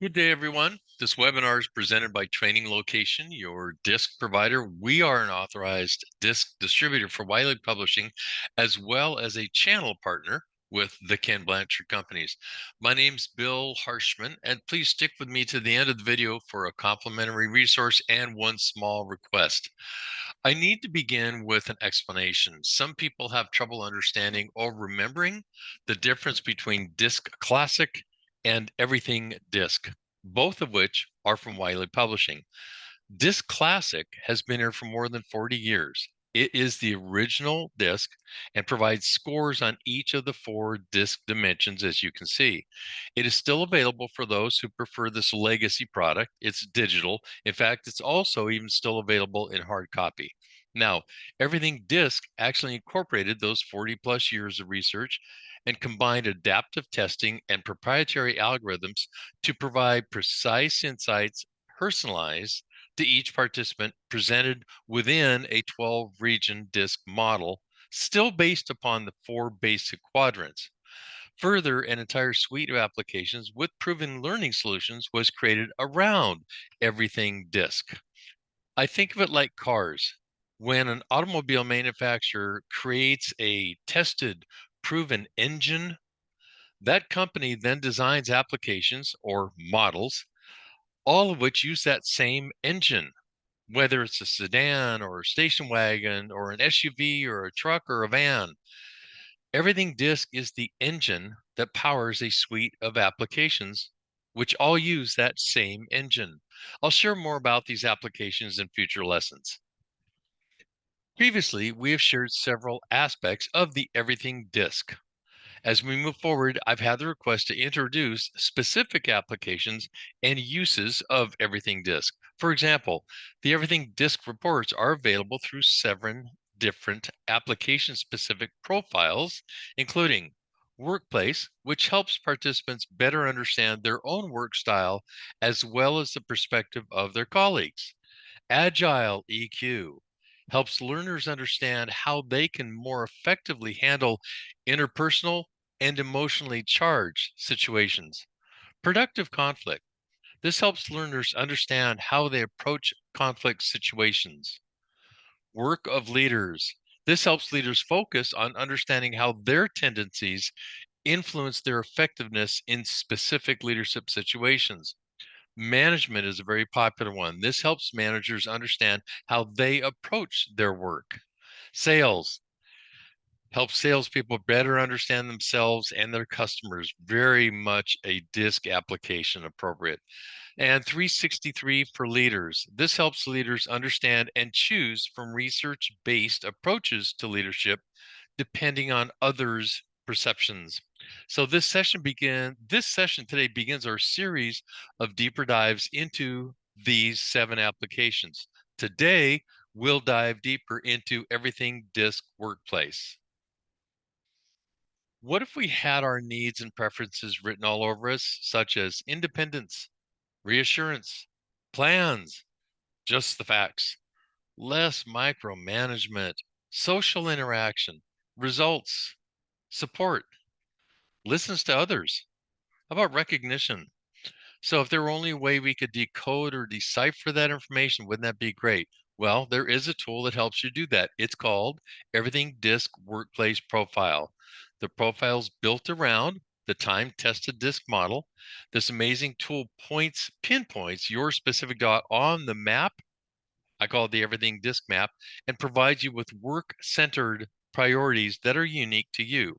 Good day, everyone. This webinar is presented by Training Location, your DiSC provider. We are an authorized DiSC distributor for Wiley Publishing, as well as a channel partner with the Ken Blanchard Companies. My name's Bill Harshman, and please stick with me to the end of the video for a complimentary resource and one small request. I need to begin with an explanation. Some people have trouble understanding or remembering the difference between DiSC Classic and Everything DiSC, both of which are from Wiley Publishing. DiSC Classic has been here for more than 40 years. It is the original DiSC and provides scores on each of the 4 DiSC dimensions, as you can see. It is still available for those who prefer this legacy product. It's digital. In fact, it's also even still available in hard copy. Now, Everything DiSC actually incorporated those 40 plus years of research and combined adaptive testing and proprietary algorithms to provide precise insights, personalized to each participant, presented within a 12 region DiSC model, still based upon the 4 basic quadrants. Further, an entire suite of applications with proven learning solutions was created around Everything DiSC. I think of it like cars. When an automobile manufacturer creates a tested, proven engine, that company then designs applications or models, all of which use that same engine, whether it's a sedan or a station wagon or an SUV or a truck or a van. Everything DiSC is the engine that powers a suite of applications, which all use that same engine. I'll share more about these applications in future lessons. Previously, we have shared several aspects of the Everything DiSC. As we move forward, I've had the request to introduce specific applications and uses of Everything DiSC. For example, the Everything DiSC reports are available through 7 different application-specific profiles, including Workplace, which helps participants better understand their own work style as well as the perspective of their colleagues. Agile EQ helps learners understand how they can more effectively handle interpersonal and emotionally charged situations. Productive conflict. This helps learners understand how they approach conflict situations. Work of leaders. This helps leaders focus on understanding how their tendencies influence their effectiveness in specific leadership situations. Management is a very popular one. This helps managers understand how they approach their work. Sales helps salespeople better understand themselves and their customers. Very much a DiSC application appropriate. And 363 for leaders. This helps leaders understand and choose from research-based approaches to leadership depending on others' perceptions. So this session today begins our series of deeper dives into these 7 applications. Today, we'll dive deeper into Everything DiSC Workplace. What if we had our needs and preferences written all over us, such as independence, reassurance, plans, just the facts, less micromanagement, social interaction, results, support, listens to others? How about recognition? So if there were only a way we could decode or decipher that information, wouldn't that be great? Well, there is a tool that helps you do that. It's called Everything DiSC Workplace Profile. The profile is built around the time-tested DiSC model. This amazing tool pinpoints your specific dot on the map. I call it the Everything DiSC map, and provides you with work-centered priorities that are unique to you.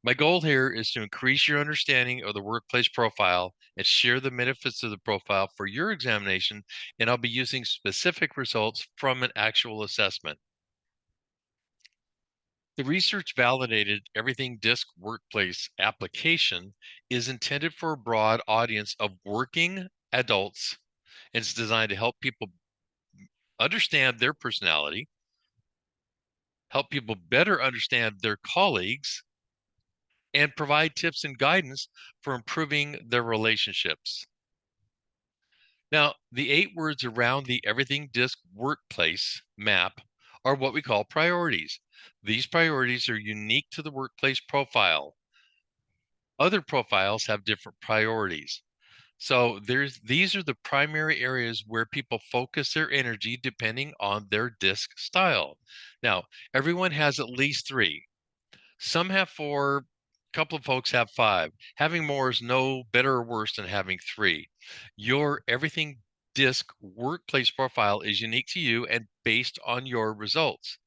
My goal here is to increase your understanding of the workplace profile and share the benefits of the profile for your examination, and I'll be using specific results from an actual assessment. The research validated Everything DiSC Workplace application is intended for a broad audience of working adults, and it's designed to help people understand their personality, help people better understand their colleagues, and provide tips and guidance for improving their relationships. Now, the 8 words around the Everything DiSC Workplace map are what we call priorities. These priorities are unique to the workplace profile. Other profiles have different priorities. So these are the primary areas where people focus their energy depending on their disc style. Now, everyone has at least three. Some have four, a couple of folks have five. Having more is no better or worse than having three. Your everything disc workplace profile is unique to you and based on your results.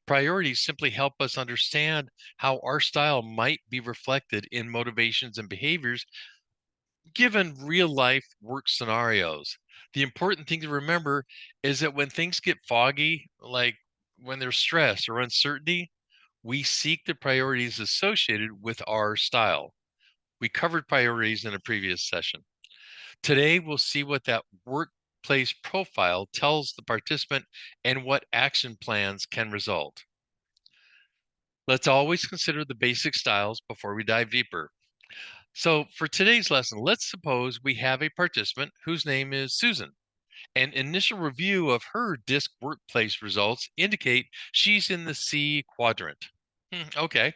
Priorities simply help us understand how our style might be reflected in motivations and behaviors given real life work scenarios. The important thing to remember is that when things get foggy, like when there's stress or uncertainty, we seek the priorities associated with our style. We covered priorities in a previous session. Today, we'll see what that workplace profile tells the participant and what action plans can result. Let's always consider the basic styles before we dive deeper. So, for today's lesson, let's suppose we have a participant whose name is Susan. An initial review of her DiSC workplace results indicate she's in the C quadrant. Okay.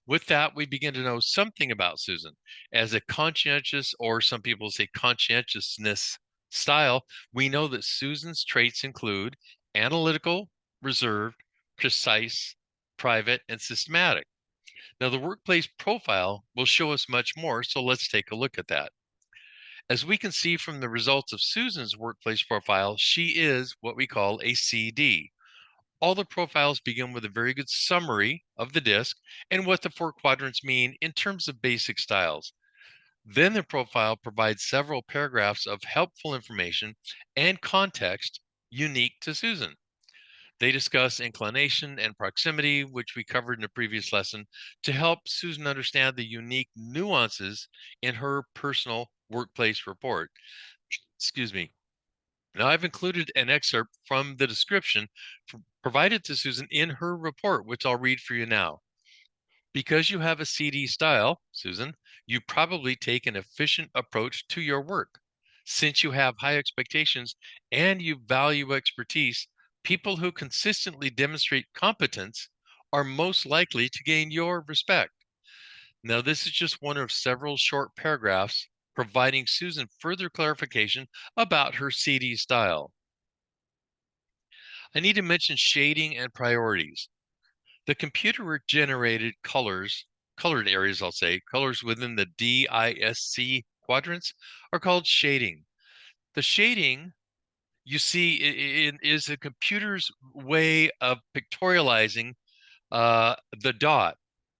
With that, we begin to know something about Susan. As a conscientious, or some people say conscientiousness style, we know that Susan's traits include analytical, reserved, precise, private, and systematic. Now, the workplace profile will show us much more, so let's take a look at that. As we can see from the results of Susan's workplace profile, she is what we call a CD. All the profiles begin with a very good summary of the disc and what the four quadrants mean in terms of basic styles. Then the profile provides several paragraphs of helpful information and context unique to Susan. They discuss inclination and proximity, which we covered in a previous lesson, to help Susan understand the unique nuances in her personal workplace report. Excuse me. Now, I've included an excerpt from the description provided to Susan in her report, which I'll read for you now. Because you have a CD style, Susan, you probably take an efficient approach to your work. Since you have high expectations and you value expertise, people who consistently demonstrate competence are most likely to gain your respect. Now, this is just one of several short paragraphs providing Susan further clarification about her CD style. I need to mention shading and priorities. The computer generated colored areas, I'll say, colors within the DISC quadrants are called shading. The shading you see is the computer's way of pictorializing the dot,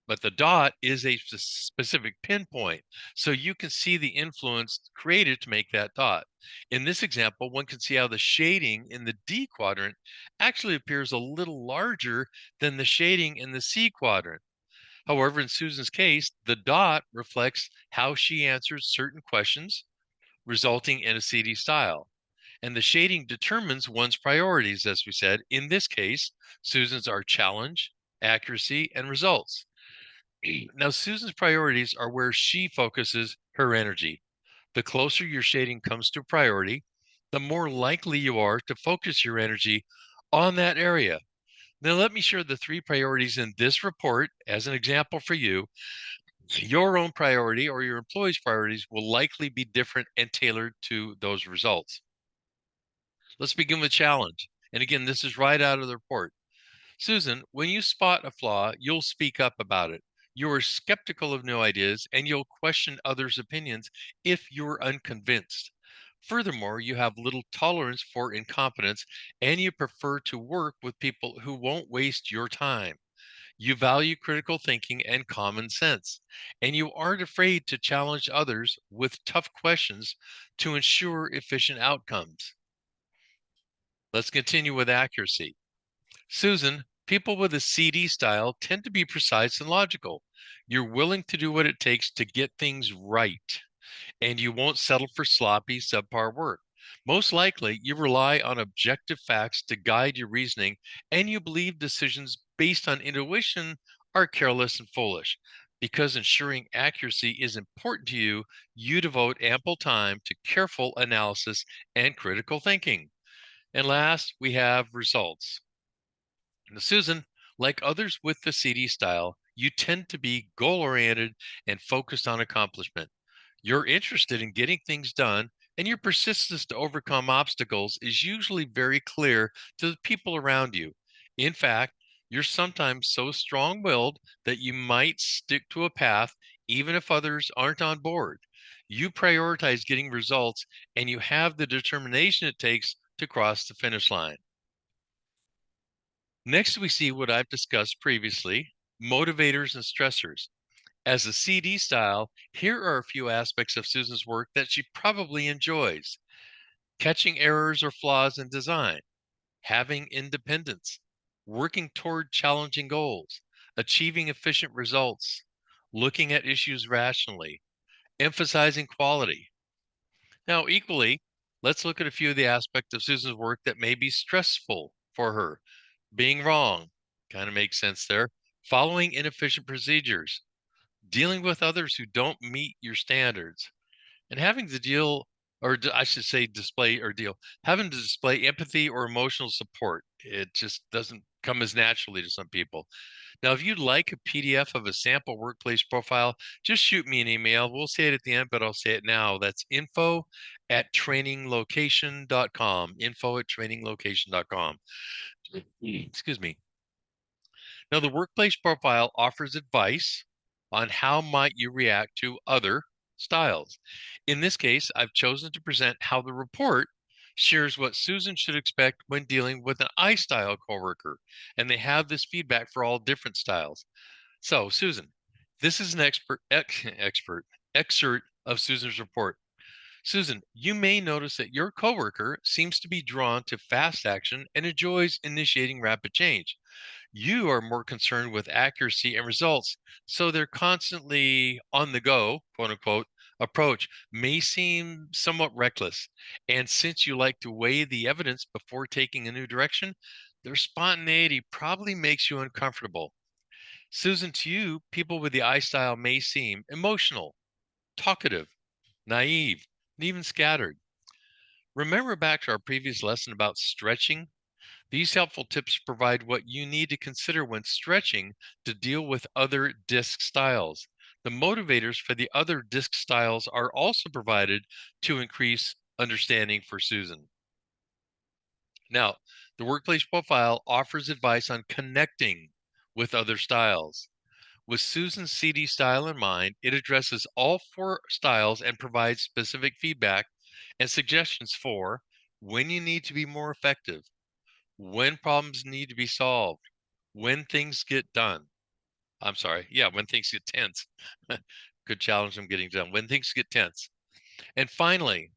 but the dot is a specific pinpoint. So you can see the influence created to make that dot. In this example, one can see how the shading in the D quadrant actually appears a little larger than the shading in the C quadrant. However, in Susan's case, the dot reflects how she answers certain questions, resulting in a CD style. And the shading determines one's priorities, as we said. In this case, Susan's are challenge, accuracy, and results. Now, Susan's priorities are where she focuses her energy. The closer your shading comes to priority, the more likely you are to focus your energy on that area. Now, let me share the three priorities in this report as an example for you. Your own priority or your employee's priorities will likely be different and tailored to those results. Let's begin with challenge. And again, this is right out of the report. Susan, when you spot a flaw, you'll speak up about it. You are skeptical of new ideas and you'll question others' opinions if you're unconvinced. Furthermore, you have little tolerance for incompetence and you prefer to work with people who won't waste your time. You value critical thinking and common sense, and you aren't afraid to challenge others with tough questions to ensure efficient outcomes. Let's continue with accuracy. Susan, people with a CD style tend to be precise and logical. You're willing to do what it takes to get things right, and you won't settle for sloppy, subpar work. Most likely, you rely on objective facts to guide your reasoning, and you believe decisions based on intuition are careless and foolish. Because ensuring accuracy is important to you, you devote ample time to careful analysis and critical thinking. And last, we have results. Now, Susan, like others with the CD style, you tend to be goal oriented and focused on accomplishment. You're interested in getting things done And your persistence to overcome obstacles is usually very clear to the people around you. In fact, you're sometimes so strong willed that you might stick to a path even if others aren't on board. You prioritize getting results and you have the determination it takes to cross the finish line. Next, we see what I've discussed previously, motivators and stressors. As a CD style, here are a few aspects of Susan's work that she probably enjoys: catching errors or flaws in design, having independence, working toward challenging goals, achieving efficient results, looking at issues rationally, emphasizing quality. Now, equally, let's look at a few of the aspects of Susan's work that may be stressful for her. Being wrong, kind of makes sense there. Following inefficient procedures, dealing with others who don't meet your standards, and having to deal, or I should say display or deal, having to display empathy or emotional support. It just doesn't come as naturally to some people. Now, if you'd like a PDF of a sample workplace profile, just shoot me an email. We'll say it at the end, but I'll say it now. That's info@traininglocation.com. Info@traininglocation.com. Excuse me. Now, the workplace profile offers advice on how might you react to other styles. In this case, I've chosen to present how the report shares what Susan should expect when dealing with an I style coworker, and they have this feedback for all different styles. So, Susan, this is an expert excerpt of Susan's report. Susan, you may notice that your coworker seems to be drawn to fast action and enjoys initiating rapid change. You are more concerned with accuracy and results, so their constantly on the go, quote unquote, approach may seem somewhat reckless. And since you like to weigh the evidence before taking a new direction, their spontaneity probably makes you uncomfortable. Susan, to you, people with the I style may seem emotional, talkative, naive, and even scattered. Remember back to our previous lesson about stretching? These helpful tips provide what you need to consider when stretching to deal with other DiSC styles. The motivators for the other DiSC styles are also provided to increase understanding for Susan. Now, the workplace profile offers advice on connecting with other styles. With Susan's CD style in mind, it addresses all four styles and provides specific feedback and suggestions for when you need to be more effective, when problems need to be solved, when things get done. I'm sorry. Yeah, when things get tense. Could challenge them getting done. When things get tense. And finally,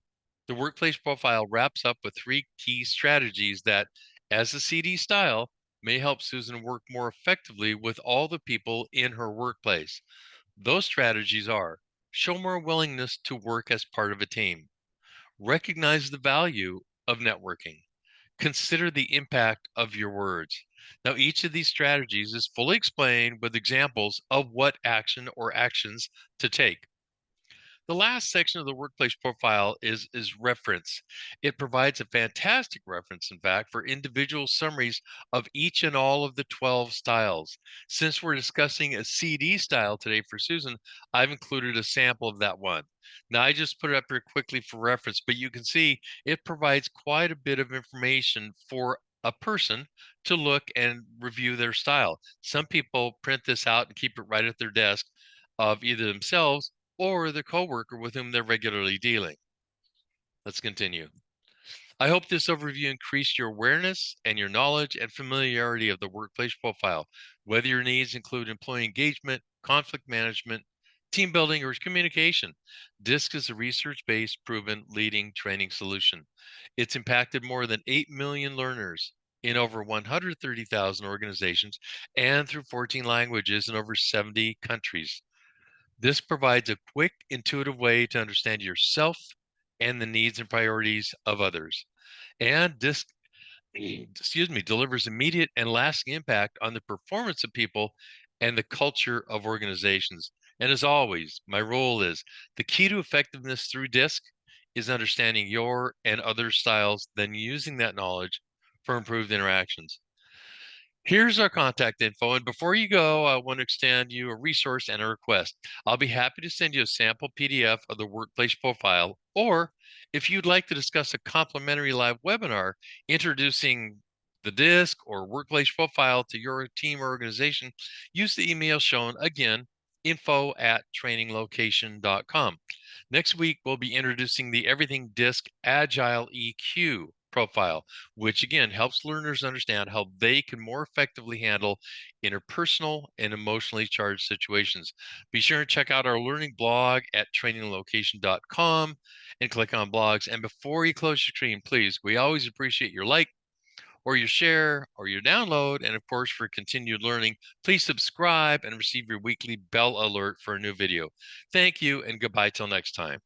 the workplace profile wraps up with three key strategies that, as a CD style, may help Susan work more effectively with all the people in her workplace. Those strategies are: show more willingness to work as part of a team, recognize the value of networking, consider the impact of your words. Now, each of these strategies is fully explained with examples of what action or actions to take. The last section of the workplace profile is reference. It provides a fantastic reference, in fact, for individual summaries of each and all of the 12 styles. Since we're discussing a CD style today for Susan, I've included a sample of that one. Now, I just put it up here quickly for reference, but you can see it provides quite a bit of information for a person to look and review their style. Some people print this out and keep it right at their desk of either themselves or the coworker with whom they're regularly dealing. Let's continue. I hope this overview increased your awareness and your knowledge and familiarity of the workplace profile, whether your needs include employee engagement, conflict management, team building, or communication. DiSC is a research-based, proven leading training solution. It's impacted more than 8 million learners in over 130,000 organizations and through 14 languages in over 70 countries. This provides a quick, intuitive way to understand yourself and the needs and priorities of others. And this, excuse me, delivers immediate and lasting impact on the performance of people and the culture of organizations. And as always, my role is the key to effectiveness through DiSC is understanding your and other styles, then using that knowledge for improved interactions. Here's our contact info. And before you go, I want to extend you a resource and a request. I'll be happy to send you a sample PDF of the workplace profile, or if you'd like to discuss a complimentary live webinar introducing the DiSC or workplace profile to your team or organization, use the email shown again, info@traininglocation.com. Next week, we'll be introducing the Everything DiSC Agile EQ profile, which again helps learners understand how they can more effectively handle interpersonal and emotionally charged situations. Be sure to check out our learning blog at traininglocation.com and click on blogs. And before you close your screen, please, we always appreciate your like or your share or your download. And of course, for continued learning, please subscribe and receive your weekly bell alert for a new video. Thank you and goodbye till next time.